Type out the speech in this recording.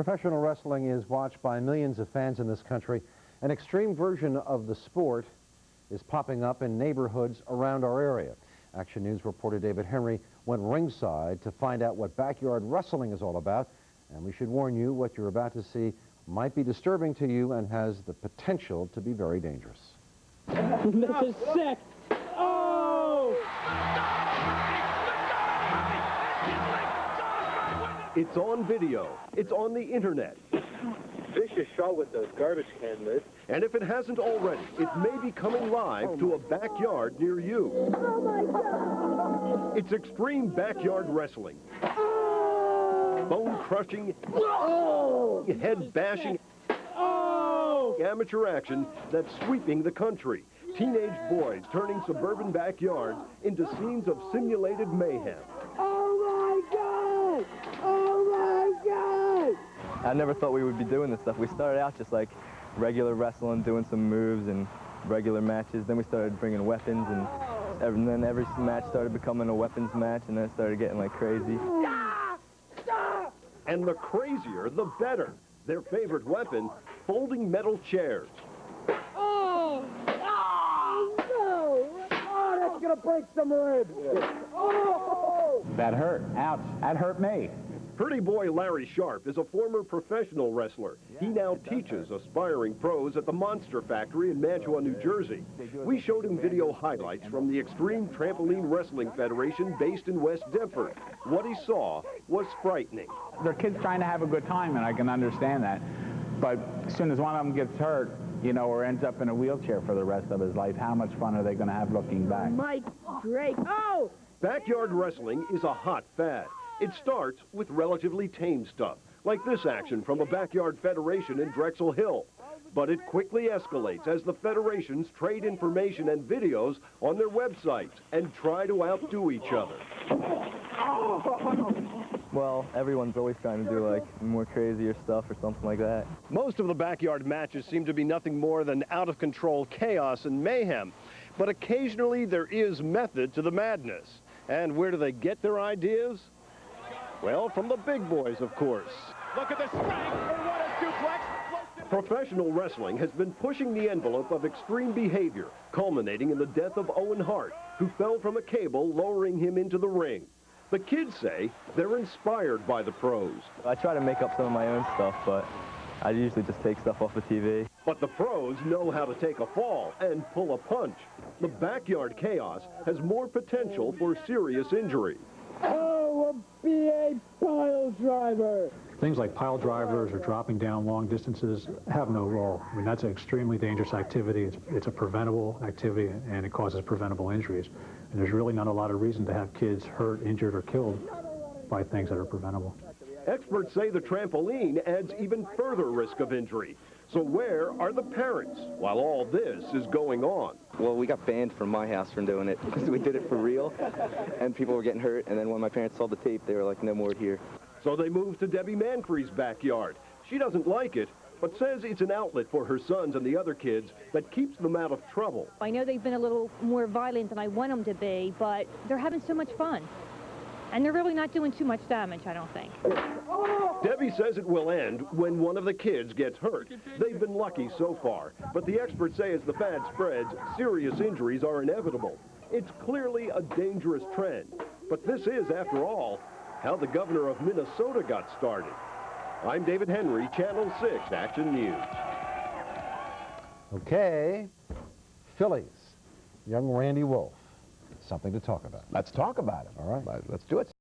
Professional wrestling is watched by millions of fans in this country. An extreme version of the sport is popping up in neighborhoods around our area. Action News reporter David Henry went ringside to find out what backyard wrestling is all about. And we should warn you, what you're about to see might be disturbing to you and has the potential to be very dangerous. This is sick. Oh! It's on video. It's on the internet. Vicious shot with the garbage can lid. And if it hasn't already, it may be coming live to a backyard near you. Oh my God! It's extreme backyard wrestling. Oh! Bone-crushing, Oh! head-bashing, Oh! amateur action that's sweeping the country. Teenage boys turning suburban backyards into scenes of simulated mayhem. Oh my God! Oh my God! I never thought we would be doing this stuff. We started out just like regular wrestling, doing some moves and regular matches. Then we started bringing weapons, and then every match started becoming a weapons match, and then it started getting like crazy. And the crazier, the better. Their favorite weapon, folding metal chairs. Oh! Oh! No! Oh, that's gonna break some ribs! Oh! That hurt. Ouch. That hurt me. Pretty boy Larry Sharp is a former professional wrestler. He now teaches aspiring pros at the Monster Factory in Mantua, New Jersey. We showed him video highlights from the Extreme Trampoline Wrestling Federation based in West Deptford. What he saw was frightening. They're kids trying to have a good time, and I can understand that. But as soon as one of them gets hurt, you know, or ends up in a wheelchair for the rest of his life, how much fun are they going to have looking back? Mike Drake. Oh! Backyard wrestling is a hot fad. It starts with relatively tame stuff, like this action from a backyard federation in Drexel Hill. But it quickly escalates as the federations trade information and videos on their websites and try to outdo each other. Well, everyone's always trying to do like more crazier stuff or something like that. Most of the backyard matches seem to be nothing more than out-of-control chaos and mayhem. But occasionally there is method to the madness. And where do they get their ideas? Well, from the big boys, of course. Look at the strength, and what a suplex! Professional wrestling has been pushing the envelope of extreme behavior, culminating in the death of Owen Hart, who fell from a cable, lowering him into the ring. The kids say they're inspired by the pros. I try to make up some of my own stuff, but I usually just take stuff off of TV. But the pros know how to take a fall and pull a punch. The backyard chaos has more potential for serious injury. Oh, a BA pile driver! Things like pile drivers or dropping down long distances have no role. I mean, that's an extremely dangerous activity. It's a preventable activity, and it causes preventable injuries. And there's really not a lot of reason to have kids hurt, injured, or killed by things that are preventable. Experts say the trampoline adds even further risk of injury. So where are the parents while all this is going on? Well, we got banned from my house from doing it because we did it for real, and people were getting hurt. And then when my parents saw the tape, they were like, no more here. So they moved to Debbie Mancree's backyard. She doesn't like it, but says it's an outlet for her sons and the other kids that keeps them out of trouble. I know they've been a little more violent than I want them to be, but they're having so much fun. And they're really not doing too much damage, I don't think. Debbie says it will end when one of the kids gets hurt. They've been lucky so far, but the experts say as the fad spreads, serious injuries are inevitable. It's clearly a dangerous trend, but this is, after all, how the governor of Minnesota got started. I'm David Henry, Channel 6 Action News. Okay, Phillies, young Randy Wolf. Something to talk about. Let's talk about it. All right. Let's do it.